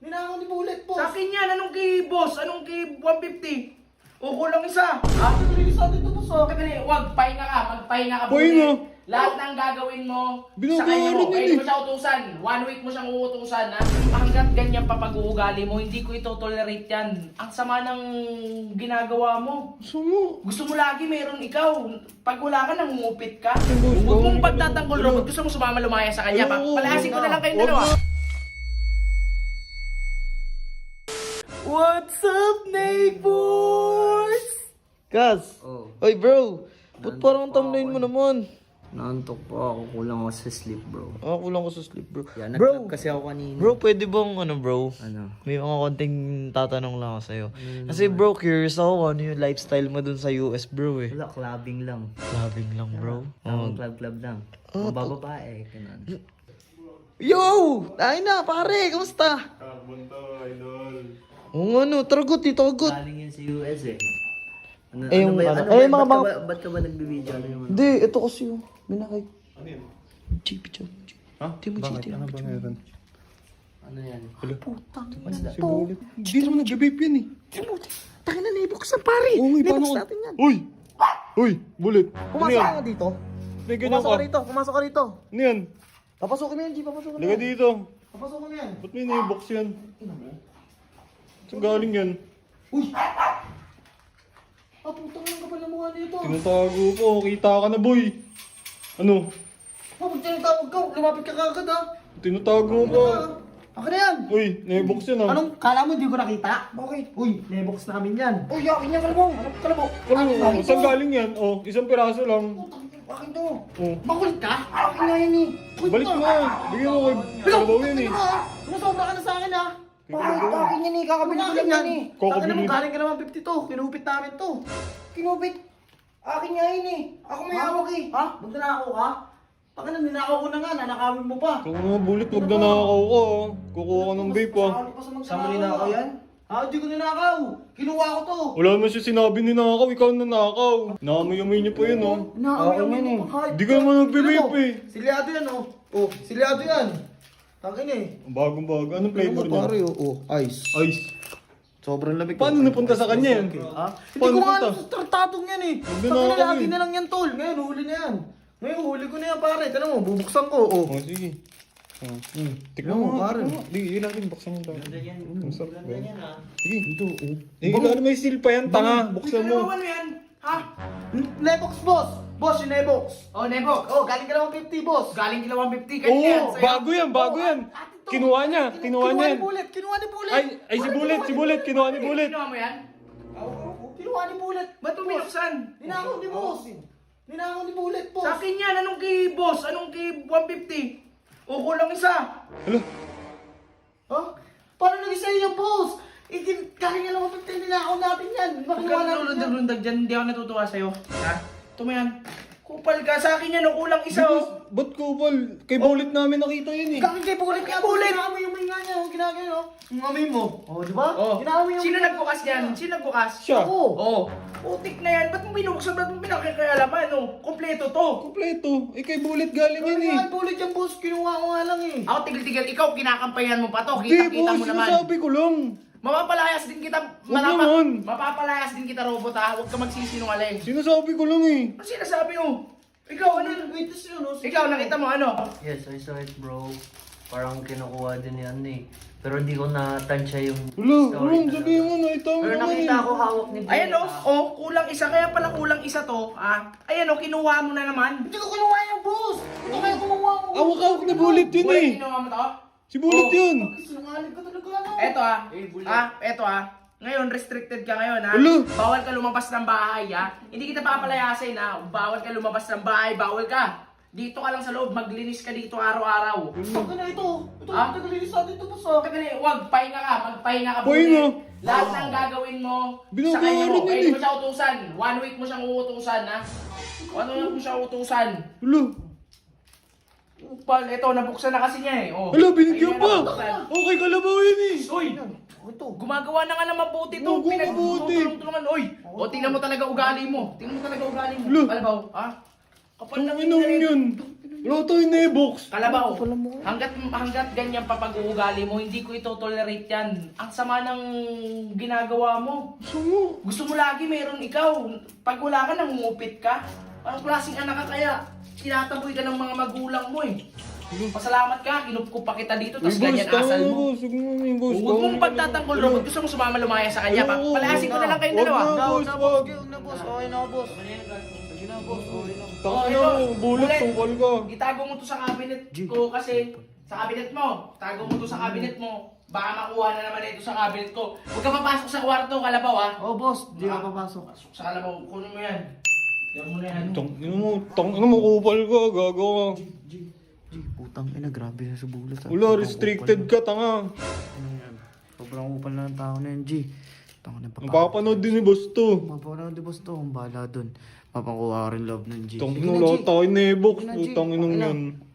Ninakaw ni Bullet, boss. Sa akin yan, anong kay boss? Anong kay 150? O kulang isa. Ha? Nililis natin ito, boss. Wag, pahinga ka, magpahinga ka. Pahinga? Lahat ng gagawin mo sa Binabayaran kanya mo. yun Hindi eh. mo siya utusan. 1 week mo siyang uutusan, ha? Hanggat ganyan pa pag-uugali mo, hindi ko ito tolerate yan. Ang sama ng ginagawa mo. Gusto mo lagi meron ikaw. Pag wala ka, nangungupit ka. Huwag mong pagtatanggol, Robot. Gusto mo sumama lumaya sa kanya. Palayasin ko na lang kayong dalawa. What's up, neighbors? Kaz! Oh. Oy bro! Ba't parang thumbnail mo naman? Naantok po ako. Kulang ako sa sleep, bro. Kulang ko sa sleep bro. Yeah, Bro! nag-club kasi ako kanina. Bro, pwede bang bro? Ano? May mga konting tatanong lang ako sa'yo. Kasi bro, curious ako ano yung lifestyle mo dun sa US bro eh. Wala, clubbing lang. Clubbing lang bro. Tamang club lang. Ang bababae, ganun. Yo! Ay na pare, kamusta? Oo ano, taragot dito, taragot. Galing yun sa US eh. Ano, Eh, yung ba, ano- ano, eh, ba, mga ba't ka ba nagbibideo? Ano yung Hindi, ito kasi yung binakay. Ano yun? GP chan. Ha? Timo Bakit? Ano ba meron? ano yan? Putang What's that? Si Bullet. Hindi naman nag-vape yan eh. Tangin na, neighbox na pare. Oo, may paano Neighbox ka? natin yan. Uy! Uy! Bullet! Pumasok ka nga dito. May ganyan Pumasok ka. ka rito, pumasok ka rito. Ano yan? Papasukin mo yan, G, papasukin mo Liga yan. dito. Papasukin mo yan. Ba't may naibox yan? Saan galing yan? Putang ng kapal na mukha nito. Tinatago po. Kita ka na boy. Ano? Pag tinatawag ka, lumapit ka kagad ha. Tinatago mo pa. Akin na yan. Uy, naibox yan ah. Anong, kala mo hindi ko nakita? Bakit? Uy, nebox namin yan. Uy, akin yan, kalabong. Anong kalabong? Ano? Saan galing yan? Oh, isang piraso lang. Akin to. Oh. Makulit ka? Akin nga yan eh. Uy, Balik mo nga. Bigyan mo kay Kalabaw yan eh. Sumusobra ka na sa akin ha. Bakit? Akin yan eh, kakabili ko lang yan eh. Kakabili. Akin naman, galing ka naman 52. Kinupit namin to. Kinupit? Akin nga yun eh. Ako may hawak eh. Ha? Magdanakaw ka? Akin na, ninakaw ko na nga, nanakawin mo pa. Kung mga Bullet, wag na nakakaw ka ah. Kukuha ka ng vape ah. Saan mo ninakaw yan? Ha? Hindi ko ninakaw. Kinuha ko to. Wala naman siya sinabi ni nakaw, ikaw na nakaw. Nakamoy-amoy niyo po yun oh. Nakakaw yan eh. Di ka naman nagbe-vape eh. Silyado yan oh. Oh, silyado yan. Takin eh. Ang bagong-bago. Anong flavor niya? oh. Ice. Ice. Sobrang lamig. Paano napunta sa kanya yan? Ha? Hindi Paano ko nga napunta? tratadong yan eh. Huwag na Takin na nakakaw lagi eh. na lang yan tol. Ngayon, huli na yan. Ngayon, huli ko na yan pare. Tanong mo, bubuksan ko. Oh. Oh, sige. Oh. Tignan Ano, mo nga. pare? Di, yun natin. Buksan mo tayo. Ang sarap ba? Yan ah. Sige. Ito. Eh, ano may seal pa yan? Tanga. Buksan mo. Ano yan? Ha? Nebox boss. Boss, yung Nebox. Oh, Nebo. Oh, galing ka naman 50 boss. Galing kila 150. Oo, Kanina yan, sa'yo. bago yan. Kinuha niya. Kinuha niya yan. Kinuha ni Bullet. Ay, si Bullet. Kinuha ni Bullet. Kinuha mo yan? Kinuha ni Bullet. Ba't mo binuksan? Ninakaw ni boss. Ninakaw ni Bullet boss. Sa akin yan, anong kay boss? Anong kay 150? O kulang isa. Hala. Ha? Paano nag-isa yung boss? Galing nga naman 50 ninakaw natin yan. Huwag Makinuha ka natin yan. nalundag-lundag dyan, hindi ako natutuwa sa'yo. Ha? Ito mo yan. Kupal ka, sa akin yan, o kulang isa oh. Ba't kubal? Kay Bullet namin nakita yun eh. Galing kay Bullet nga. Bullet! Ginaamoy yung mga niya. Ginagawa no? Yung amoy mo. Oh, di ba? Oh. Ginaamoy yung Sino mga nagbukas niya. yan? Sino nagbukas? Siya. Ako. Oo. Putik na yan. Ba't mo binuksan? Ba't mo pinakikaialaman? Oh? Kompleto to. Kompleto. Eh, kay Bullet galing Galing yan eh. nga Bullet yung boss. Kinuha ko nga lang eh. Ako tigil-tigil. Ikaw, kinakampayan mo pa to. Hindi Kita-kita po, mo naman. sinasabi ko lang. Mapapalayas din kita. Huwag naman. Mapapalayas din kita, robot ha. Huwag ka magsisinungaling. Sinasabi ko lang eh. Ano sinasabi mo? Ikaw, ano? Witness yun, no? Ikaw, nakita mo ano? Yes, I saw it bro. Parang kinukuha din yan eh. Pero hindi ko na-tansya yung Wala, story wala, sabihin mo na, ito Pero nakita ko hawak ni Bullet. Ayan oh, kulang isa. Kaya pala kulang isa to. Ayan kinuha mo na naman. Hindi ko kinuha yung boss. Ito kaya kumuha ko. Awak-awak ni Bullet yun Uy, eh. kinuha mo to? Si Bullet Oh. yun. Sinungaling ka talaga ano? Eto eto Ngayon, restricted ka ngayon ha. Ulo. Bawal ka lumabas ng bahay ha. Hindi kita papalayasin ha. Bawal ka lumabas ng bahay, bawal ka. Dito ka lang sa loob, maglinis ka dito araw-araw. Ito na ito. Ito Ha? na tagalinis natin ito boss. ah. Wag, pahinga ka, magpahinga ka. Pahinga? Bullet. Lahat ng gagawin mo sa Binabayaran kanya mo. yun Pwede eh. mo siya utusan. 1 week mo siyang uutusan ha. 1 week mo siya utusan. Wala. Pal, eto, nabuksan na kasi niya eh. Oh. Wala, binigyan Ayun, pa. nabuksan. Okay, Kalabaw yun eh. Uy! Ito. Gumagawa na nga ng mabuti to. Oo, mabuti. Pinagtutulungan. Uy! O, tingnan mo talaga ugali mo. Tingnan mo talaga ugali mo. Lo. Kalabaw, ha? Kapal Ang lang inong yun. yun. Wala tayo Nebox. Kalabaw, hanggat ganyan pa pag-uugali mo, hindi ko ito tolerate yan. Ang sama ng ginagawa mo. Gusto mo lagi meron ikaw. Pag wala ka, nangungupit ka. Anong klaseng anak ka kaya? Tinataboy ka ng mga magulang mo eh. Pasalamat ka, kinupkup pa kita dito, tapos ganyan asal mo. Huwag mong pagtatanggol, Robot. Gusto mo sumama lumaya sa kanya pa. Palahasin ko na lang kayong dalawa. Huwag na, boss. Okay na, boss. Sige na, boss. Okay na. Taka na, bulat, tungkol ka. Itago mo to sa cabinet ko kasi sa cabinet mo. Tago mo to sa cabinet mo. Baka makuha na naman ito sa cabinet ko. Huwag ka papasok sa kwarto, Kalabaw ha. Oh, boss. Di ka papasok. Pasok sa Kalabaw, kunin mo yan. Yan mo na yan. Tangina mo, kupal ka, gago ka. G, putang ina, grabe na sa bulat. Wala, restricted ka, tanga. Ano yan? Sobrang upal na ng tao na yan, G. Tanga na Napapanood din ni boss to. Mapapanood di boss to, ang bahala dun. Papakuha ka rin love ng G. Tangina, wala tayo Nebox. Sige na, G. Putang inong Okay lang. yan.